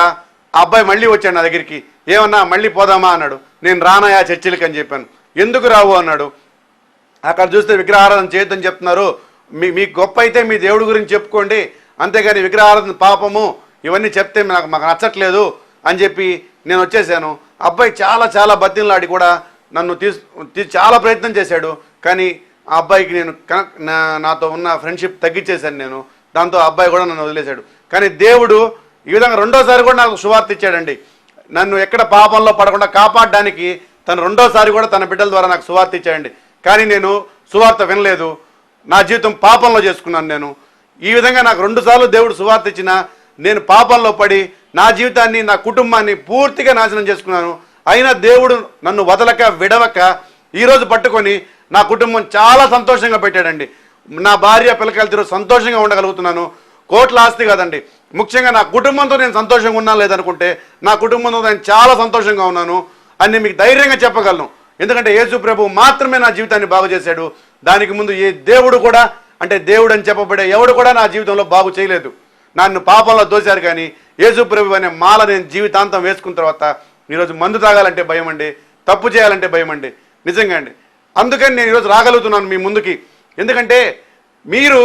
S2: ఆ అబ్బాయి మళ్ళీ వచ్చాడు నా దగ్గరికి. ఏమన్నా మళ్ళీ పోదామా అన్నాడు. నేను రానయా చర్చిలకి అని చెప్పాను. ఎందుకు రావు అన్నాడు. అక్కడ చూస్తే విగ్రహారాధన చేయొద్దని చెప్తున్నారు, మీకు గొప్ప అయితే మీ దేవుడి గురించి చెప్పుకోండి, అంతేగాని విగ్రహారాధన పాపము ఇవన్నీ చెప్తే మాకు నచ్చట్లేదు అని చెప్పి నేను వచ్చేసాను. అబ్బాయి చాలా చాలా బతిమలాడి కూడా నన్ను చాలా ప్రయత్నం చేశాడు. కానీ ఆ అబ్బాయికి నేను నాతో ఉన్న ఫ్రెండ్షిప్ తగ్గించేశాను నేను. దాంతో ఆ అబ్బాయి కూడా నన్ను వదిలేశాడు. కానీ దేవుడు ఈ విధంగా రెండోసారి కూడా నాకు సువార్త ఇచ్చాడండి. నన్ను ఎక్కడ పాపంలో పడకుండా కాపాడడానికి తను రెండోసారి కూడా తన బిడ్డల ద్వారా నాకు సువార్త ఇచ్చాడండి. కానీ నేను సువార్త వినలేదు, నా జీవితం పాపంలో చేసుకున్నాను నేను. ఈ విధంగా నాకు 2 సార్లు దేవుడు సువార్త ఇచ్చినా నేను పాపంలో పడి నా జీవితాన్ని, నా కుటుంబాన్ని పూర్తిగా నాశనం చేసుకున్నాను. అయినా దేవుడు నన్ను వదలక విడవక ఈరోజు పట్టుకొని నా కుటుంబం చాలా సంతోషంగా పెట్టాడండి. నా భార్య పిల్లకాయలతో సంతోషంగా ఉండగలుగుతున్నాను. కోట్ల ఆస్తి కాదండి, ముఖ్యంగా నా కుటుంబంతో నేను సంతోషంగా ఉన్నా లేదనుకుంటే నా కుటుంబంతో నేను చాలా సంతోషంగా ఉన్నాను అని మీకు ధైర్యంగా చెప్పగలను. ఎందుకంటే యేసు ప్రభు మాత్రమే నా జీవితాన్ని బాగు చేశాడు. దానికి ముందు ఏ దేవుడు కూడా, అంటే దేవుడు అని చెప్పబడే ఎవడు కూడా నా జీవితంలో బాగు చేయలేదు. నన్ను పాపంలో దోశారు. కానీ యేసు ప్రభు అనే మాల నేను జీవితాంతం వేసుకున్న తర్వాత ఈరోజు మందు తాగాలంటే భయం అండి, తప్పు చేయాలంటే భయం అండి, నిజంగా అండి. అందుకని నేను ఈరోజు రాగలుగుతున్నాను మీ ముందుకి. ఎందుకంటే మీరు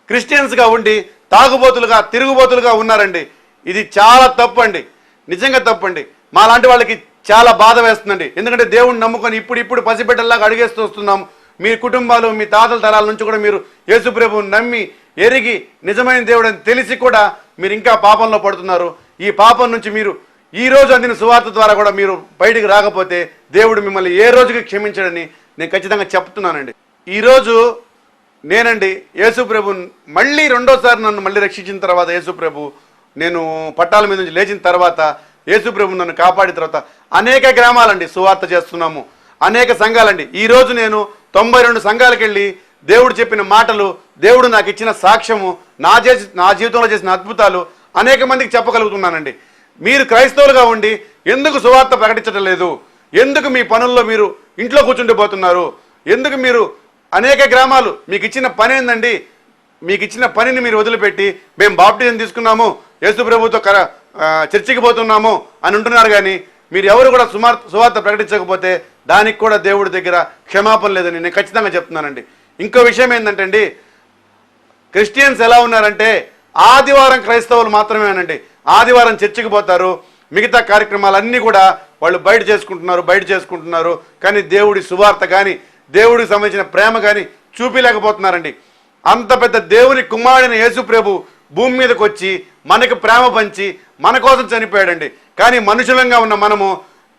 S2: క్రిస్టియన్స్గా ఉండి తాగుబోతులుగా, తిరుగుబోతులుగా ఉన్నారండి. ఇది చాలా తప్పు అండి, నిజంగా తప్పు అండి. మా లాంటి వాళ్ళకి చాలా బాధ వేస్తుందండి. ఎందుకంటే దేవుడిని నమ్ముకొని ఇప్పుడు పసిబిడ్డల్లాగా అడిగేస్తూ వస్తున్నాం. మీ కుటుంబాలు, మీ తాతల తరాల నుంచి కూడా మీరు యేసు ప్రభువుని నమ్మి ఎరిగి నిజమైన దేవుడు అని తెలిసి కూడా మీరు ఇంకా పాపంలో పడుతున్నారు. ఈ పాపం నుంచి మీరు ఈ రోజు అందిన సువార్త ద్వారా కూడా మీరు బయటికి రాకపోతే దేవుడు మిమ్మల్ని ఏ రోజుకి క్షమించడని నేను ఖచ్చితంగా చెప్తున్నానండి. ఈరోజు నేనండి యేసు ప్రభు మళ్ళీ రెండోసారి నన్ను మళ్ళీ రక్షించిన తర్వాత, యేసు ప్రభు నేను పట్టాల మీద నుంచి లేచిన తర్వాత, యేసు ప్రభు నన్ను కాపాడిన తర్వాత అనేక గ్రామాలండి సువార్త చేస్తున్నాము, అనేక సంఘాలండి. ఈరోజు నేను 92 సంఘాలకు వెళ్ళి దేవుడు చెప్పిన మాటలు, దేవుడు నాకు ఇచ్చిన సాక్ష్యము, నా జీవితంలో చేసిన అద్భుతాలు అనేక మందికి చెప్పగలుగుతున్నానండి. మీరు క్రైస్తవులుగా ఉండి ఎందుకు సువార్త ప్రకటించడం లేదు? ఎందుకు మీ పనుల్లో మీరు ఇంట్లో కూర్చుండిపోతున్నారు? ఎందుకు మీరు అనేక గ్రామాలు, మీకు ఇచ్చిన పని ఏందండి? మీకు ఇచ్చిన పనిని మీరు వదిలిపెట్టి మేము బాప్టిజం తీసుకున్నాము, యేసు ప్రభుతో చర్చికి పోతున్నాము అని ఉంటున్నారు. కానీ మీరు ఎవరు కూడా సువార్త ప్రకటించకపోతే దానికి కూడా దేవుడి దగ్గర క్షమాపణ లేదని నేను ఖచ్చితంగా చెప్తున్నానండి. ఇంకో విషయం ఏంటంటే అండి, క్రిస్టియన్స్ ఎలా ఉన్నారంటే ఆదివారం క్రైస్తవులు మాత్రమేనండి. ఆదివారం చర్చికి పోతారు, మిగతా కార్యక్రమాలన్నీ కూడా వాళ్ళు బయట చేసుకుంటున్నారు. కానీ దేవుడి సువార్త కానీ, దేవుడికి సంబంధించిన ప్రేమ కానీ చూపిలేకపోతున్నారండి. అంత పెద్ద దేవుని కుమారుడైన యేసు ప్రభు భూమి మీదకి వచ్చి మనకు ప్రేమ పంచి మన కోసం చనిపోయాడండి. కానీ మనుషులంగా ఉన్న మనము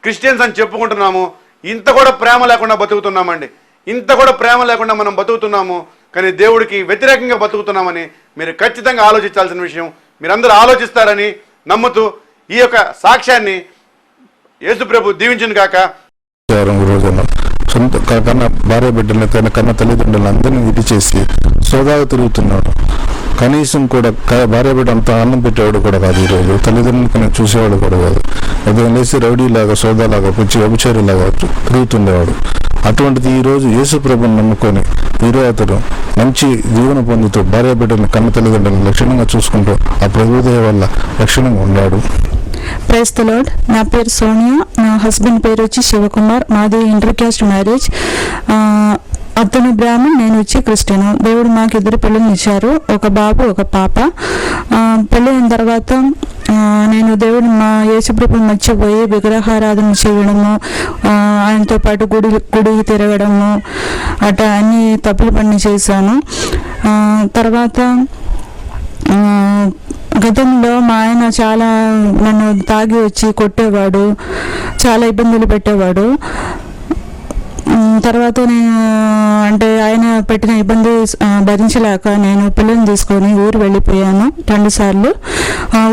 S2: క్రిస్టియన్స్ అని చెప్పుకుంటున్నాము, ఇంత కూడా ప్రేమ లేకుండా బతుకుతున్నామండి. ఇంత కూడా ప్రేమ లేకుండా మనం బతుకుతున్నాము. కానీ దేవుడికి వ్యతిరేకంగా బతుకుతున్నామని మీరు ఖచ్చితంగా ఆలోచించాల్సిన విషయం. మీరందరూ ఆలోచిస్తారని నమ్ముతూ ఈ యొక్క సాక్ష్యాన్ని యేసు ప్రభు దీవించును గాక.
S3: సొంత కన్న భార్య బిడ్డలను, కన్న తల్లిదండ్రులను అందరినీ విడిచేసి సోదాగా తిరుగుతున్నాడు. కనీసం కూడా భార్య బిడ్డ అంత అన్నం పెట్టేవాడు కూడా కాదు. ఈరోజు తల్లిదండ్రులను చూసేవాడు కూడా కాదు. ఉదయం లేసి రౌడీలాగా, సోదాలాగా, పిచ్చి వ్యభిచారిలాగా తిరుగుతుండేవాడు. అటువంటిది ఈరోజు యేసు ప్రభుని నమ్ముకొని ఈరోజు అతడు మంచి జీవన పొందుతూ భార్య బిడ్డలను, కన్న తల్లిదండ్రులను లక్షణంగా చూసుకుంటూ ఆ ప్రభుదయ వల్ల లక్షణంగా ఉన్నాడు.
S4: Praise the lord. నా పేరు సోనియా, నా హస్బెండ్ పేరు వచ్చి శివకుమార్. మాది ఇంటర్ క్యాస్ట్ మ్యారేజ్. అతను బ్రాహ్మణ్, నేను వచ్చి క్రిస్టియన్. దేవుడు మాకు 2 పిల్లల్ని ఇచ్చారు, ఒక బాబు ఒక పాప. పెళ్ళి అయిన తర్వాత నేను దేవుడు మా యేసుప్రభుని మర్చిపోయి విగ్రహారాధన చేయడము, ఆయనతో పాటు గుడికి తిరగడము, అట్లా అన్ని తప్పులు పని చేశాను. తర్వాత గతంలో మా ఆయన చాలా నన్ను తాగి వచ్చి కొట్టేవాడు, చాలా ఇబ్బందులు పెట్టేవాడు. తర్వాత నేను అంటే ఆయన పెట్టిన ఇబ్బంది భరించలేక నేను పిల్లల్ని తీసుకొని ఊరు వెళ్ళిపోయాను 2 సార్లు.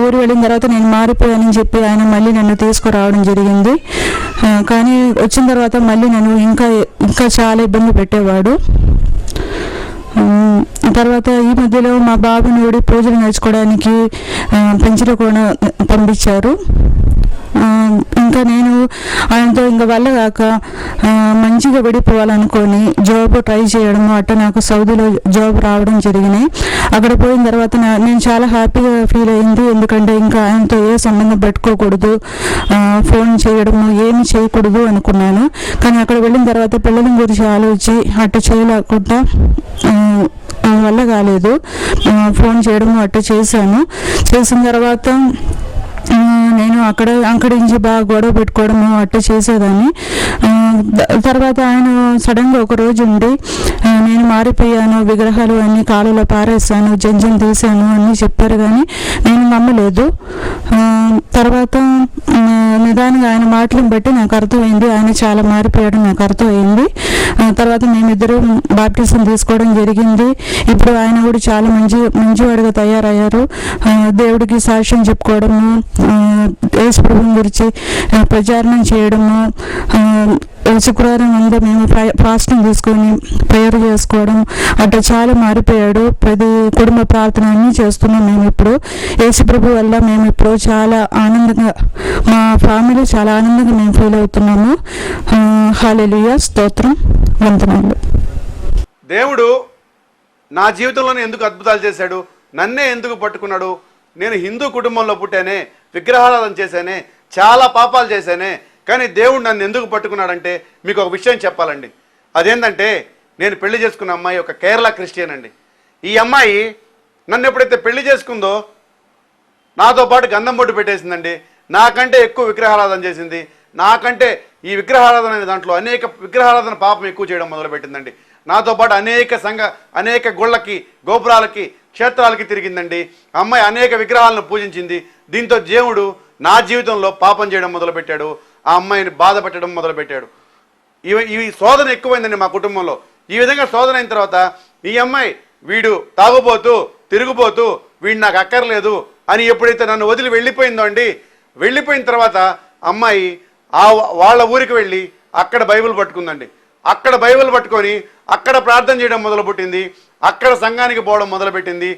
S4: ఊరు వెళ్ళిన తర్వాత నేను మారిపోయానని చెప్పి ఆయన మళ్ళీ నన్ను తీసుకురావడం జరిగింది. కానీ వచ్చిన తర్వాత మళ్ళీ నన్ను ఇంకా చాలా ఇబ్బంది పెట్టేవాడు. తర్వాత ఈ మధ్యలో మా బాబుని ఊడి పూజలు నేర్చుకోవడానికి పెంచలకోన పంపించారు. ఇంకా నేను ఆయనతో ఇంకా వెళ్ళగాక మంచిగా విడిపోవాలనుకొని జాబ్ ట్రై చేయడము, అట్లా నాకు సౌదీలో జాబ్ రావడం జరిగినాయి. అక్కడ పోయిన తర్వాత నేను చాలా హ్యాపీగా ఫీల్ అయింది. ఎందుకంటే ఇంకా ఆయనతో ఏ సంబంధం పెట్టుకోకూడదు, ఫోన్ చేయడము ఏమి చేయకూడదు అనుకున్నాను. కానీ అక్కడ వెళ్ళిన తర్వాత పిల్లల గురించి ఆలోచించి అట్లా చేయలేకుండా వల్ల కాలేదు, ఫోన్ చేయడము అట్లా చేశాను. చేసిన తర్వాత నేను అక్కడి నుంచి బాగా గొడవ పెట్టుకోవడము అట్లా చేసేదాన్ని. తర్వాత ఆయన సడన్గా ఒక రోజు ఉండి నేను మారిపోయాను, విగ్రహాలు అన్నీ కాలులో పారేసాను, జంజం తీసాను అన్నీ చెప్పారు, కానీ నేను నమ్మలేదు. తర్వాత నిదానంగా ఆయన మాటలను బట్టి నాకు అర్థమైంది ఆయన చాలా మారిపోయాడు, నాకు అర్థమైంది. తర్వాత మేమిద్దరం బాప్టిజం తీసుకోవడం జరిగింది. ఇప్పుడు ఆయన కూడా చాలా మంచివాడిగా తయారయ్యారు. దేవుడికి సాక్ష్యం చెప్పుకోవడము, యేసు ప్రభువుని గురించి ప్రచారం చేయడము, శుక్రవారం అంతా మేము ఫాస్టింగ్ తీసుకొని ప్రేయర్ చేసుకోవడం అట్లా చాలా మారిపోయాడు. ప్రతి కుటుంబ ప్రార్థన అన్నీ చేస్తున్నాం మేము ఇప్పుడు. యేసు ప్రభు వల్ల మేము ఇప్పుడు చాలా ఆనందంగా, మా ఫ్యామిలీ చాలా ఆనందంగా మేము ఫీల్ అవుతున్నాము. హల్లెలూయా, స్తోత్రం, వందనాలు.
S2: దేవుడు నా జీవితంలోనే ఎందుకు అద్భుతాలు చేశాడు, నన్నే ఎందుకు పట్టుకున్నాడు, నేను హిందూ కుటుంబంలో పుట్టానే, విగ్రహారాధన చేశానే, చాలా పాపాలు చేశానే, కానీ దేవుడు నన్ను ఎందుకు పట్టుకున్నాడంటే మీకు ఒక విషయం చెప్పాలండి. అదేంటంటే నేను పెళ్లి చేసుకున్న అమ్మాయి ఒక కేరళ క్రిస్టియన్ అండి. ఈ అమ్మాయి నన్ను ఎప్పుడైతే పెళ్లి చేసుకుందో నాతో పాటు గంధం బొట్టు పెట్టేసిందండి. నాకంటే ఎక్కువ విగ్రహారాధన చేసింది. నాకంటే ఈ విగ్రహారాధన అనే దాంట్లో అనేక విగ్రహారాధన పాపం ఎక్కువ చేయడం మొదలుపెట్టిందండి. నాతో పాటు అనేక గుళ్ళకి, గోపురాలకి, క్షేత్రాలకి తిరిగిందండి. అమ్మాయి అనేక విగ్రహాలను పూజించింది. దీంతో దేవుడు నా జీవితంలో పాపం చేయడం మొదలుపెట్టాడు. ఆ అమ్మాయిని బాధ పెట్టడం మొదలుపెట్టాడు. ఇవి శోధన ఎక్కువైందండి మా కుటుంబంలో. ఈ విధంగా శోధన అయిన తర్వాత ఈ అమ్మాయి వీడు తాగుబోతూ తిరుగుబోతూ వీడు నాకు అక్కర్లేదు అని ఎప్పుడైతే నన్ను వదిలి వెళ్ళిపోయిందో అండి, వెళ్ళిపోయిన తర్వాత అమ్మాయి వాళ్ళ ఊరికి వెళ్ళి అక్కడ బైబిల్ పట్టుకుందండి. అక్కడ బైబిల్ పట్టుకొని అక్కడ ప్రార్థన చేయడం మొదలుపెట్టింది. అక్కడ సంఘానికి పోవడం మొదలుపెట్టింది.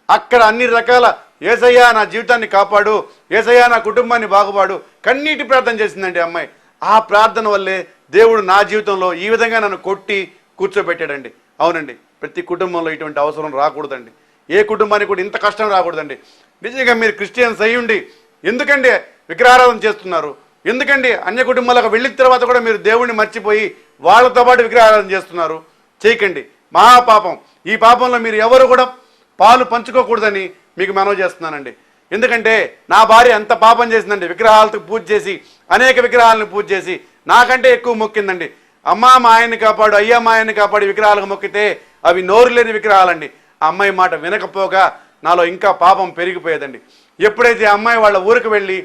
S2: అక్కడ అన్ని రకాల యేసయ్యా నా జీవితాన్ని కాపాడు, యేసయ్యా నా కుటుంబాన్ని బాగుపాడు కన్నీటి ప్రార్థన చేసిందండి అమ్మాయి. ఆ ప్రార్థన వల్లే దేవుడు నా జీవితంలో ఈ విధంగా నన్ను కొట్టి కూర్చోబెట్టాడండి. అవునండి, ప్రతి కుటుంబంలో ఇటువంటి అవసరం రాకూడదండి. ఏ కుటుంబానికి కూడా ఇంత కష్టం రాకూడదండి. నిజంగా మీరు క్రిస్టియన్స్ అయ్యుండి ఎందుకండి విగ్రహారాధన చేస్తున్నారు? ఎందుకండి అన్య కుటుంబాలకు వెళ్ళిన తర్వాత కూడా మీరు దేవుడిని మర్చిపోయి వాళ్ళతో పాటు విగ్రహారాధన చేస్తున్నారు? చేయకండి, మహాపాపం. ఈ పాపంలో మీరు ఎవరు కూడా పాలు పంచుకోకూడదని మీకు మనవి చేస్తున్నానండి. ఎందుకంటే నా భార్య అంత పాపం చేసిందండి. విగ్రహాలకు పూజ చేసి, అనేక విగ్రహాలను పూజ చేసి నాకంటే ఎక్కువ మొక్కిందండి. అమ్మా మా ఆయన్ని కాపాడు, అయ్యా మా ఆయన్ని కాపాడు విగ్రహాలకు మొక్కితే అవి నోరు లేని విగ్రహాలండి. ఆ అమ్మాయి మాట వినకపోగా నాలో ఇంకా పాపం పెరిగిపోయేదండి. ఎప్పుడైతే అమ్మాయి వాళ్ళ ఊరికి వెళ్ళి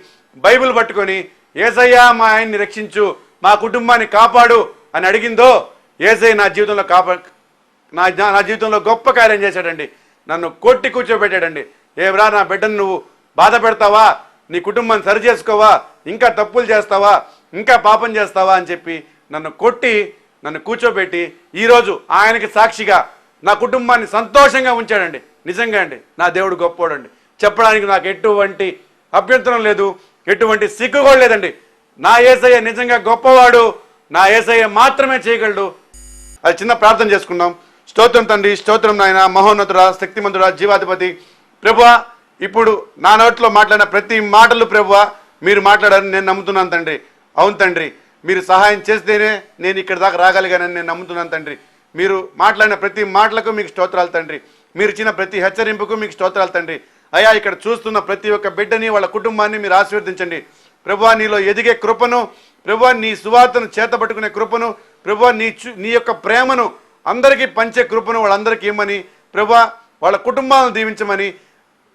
S2: బైబిల్ పట్టుకొని యేసయ్యా మా ఆయన్ని రక్షించు, మా కుటుంబాన్ని కాపాడు అని అడిగిందో యేసయ్య నా జీవితంలో గొప్ప కార్యం చేశాడండి. నన్ను కొట్టి కూర్చోబెట్టాడండి. ఏమరా నా బిడ్డను నువ్వు బాధ పెడతావా, నీ కుటుంబాన్ని సరి చేసుకోవా, ఇంకా తప్పులు చేస్తావా, ఇంకా పాపం చేస్తావా అని చెప్పి నన్ను కొట్టి నన్ను కూర్చోబెట్టి ఈరోజు ఆయనకి సాక్షిగా నా కుటుంబాన్ని సంతోషంగా ఉంచాడండి. నిజంగా అండి నా దేవుడు గొప్పోడండి. చెప్పడానికి నాకు ఎటువంటి అభ్యంతరం లేదు, ఎటువంటి సిగ్గు కూడా లేదండి. నా యేసయ్య నిజంగా గొప్పవాడు, నా యేసయ్య మాత్రమే చేయగలడు. అది చిన్న ప్రార్థన చేసుకుందాం. స్తోత్రం తండ్రి, స్తోత్రం నాయన, మహోన్నతుడా, శక్తిమంతుడా, జీవాధిపతి ప్రభువా. ఇప్పుడు నా నోట్లో మాట్లాడిన ప్రతి మాటలు ప్రభువా మీరు మాట్లాడారని నేను నమ్ముతున్నాను తండ్రి. అవును తండ్రి, మీరు సహాయం చేస్తేనే నేను ఇక్కడ దాకా రాగలిగానని నేను నమ్ముతున్నాను తండ్రి. మీరు మాట్లాడిన ప్రతి మాటలకు మీకు స్తోత్రాలు తండ్రి. మీరు ఇచ్చిన ప్రతి హెచ్చరింపుకు మీకు స్తోత్రాలు తండ్రి. అయ్యా ఇక్కడ చూస్తున్న ప్రతి ఒక్క బిడ్డని వాళ్ళ కుటుంబాన్ని మీరు ఆశీర్వదించండి ప్రభువా. నీలో ఎదిగే కృపను ప్రభువా, నీ సువార్తను చేతబట్టుకునే కృపను ప్రభువా, నీ యొక్క ప్రేమను అందరికీ పంచే కృపను వాళ్ళందరికీ ఇమ్మని ప్రభువా, వాళ్ళ కుటుంబాలను దీవించమని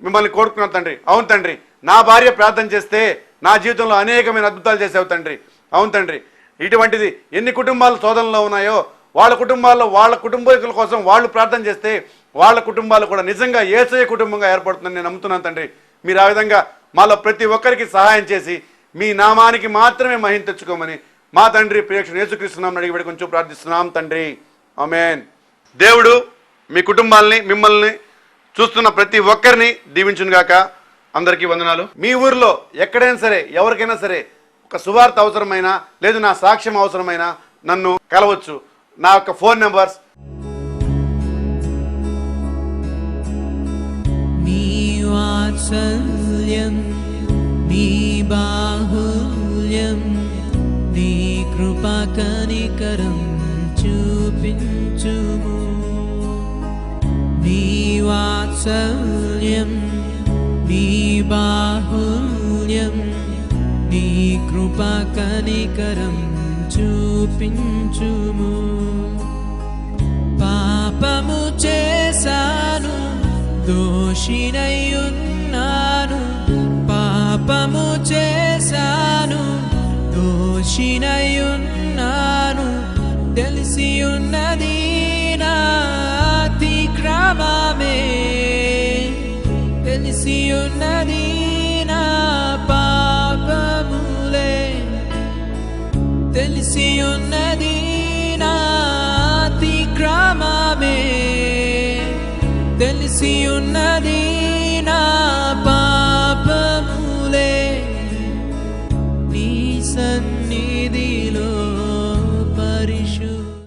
S2: మిమ్మల్ని కోరుకున్నాను తండ్రి. అవును తండ్రి, నా భార్య ప్రార్థన చేస్తే నా జీవితంలో అనేకమైన అద్భుతాలు చేసావు తండ్రి. అవును తండ్రి, ఇటువంటిది ఎన్ని కుటుంబాలు శోధనలో ఉన్నాయో వాళ్ళ కుటుంబాల్లో వాళ్ళ కుటుంబీకుల కోసం వాళ్ళు ప్రార్థన చేస్తే వాళ్ళ కుటుంబాలు కూడా నిజంగా యేసయ్య కుటుంబంగా ఏర్పడుతుందని నేను నమ్ముతున్నాను తండ్రి. మీరు ఆ విధంగా మాలో ప్రతి ఒక్కరికి సహాయం చేసి మీ నామానికి మాత్రమే మహిమ తెచ్చుకోమని మా తండ్రి ప్రియక్షుడు యేసుక్రీస్తు నామమున అడిగి కొంచెం ప్రార్థిస్తున్నాం తండ్రి. ఆమేన్. దేవుడు మీ కుటుంబాలని, మిమ్మల్ని చూస్తున్న ప్రతి ఒక్కరిని దీవించునుగాక. అందరికీ వందనాలు. మీ ఊరిలో ఎక్కడైనా సరే, ఎవరికైనా సరే ఒక సువార్త అవసరమైనా లేదు నా సాక్ష్యం అవసరమైనా నన్ను కలవచ్చు. నా యొక్క ఫోన్ నెంబర్స్
S5: వాత్సల్యం నీ బాహుల్యం నీ కృపా కనికరం చూపించుము. నీ వాత్సల్యం నీ బాహుల్యం కారుణ్యం నీ కృపా కనికరం చూపించుము. పాపము చేశాను, దోషినయ్యున్నాను, పాపము చేశాను, దోషినయ్యున్నాను, తెలిసి ఉన్నది నా అతిక్రమమే, తెలిసి ఉన్నది నా పాపములే, తెలిసి ఉన్నది నా అతిక్రమమే, తెలిసి ఉన్నది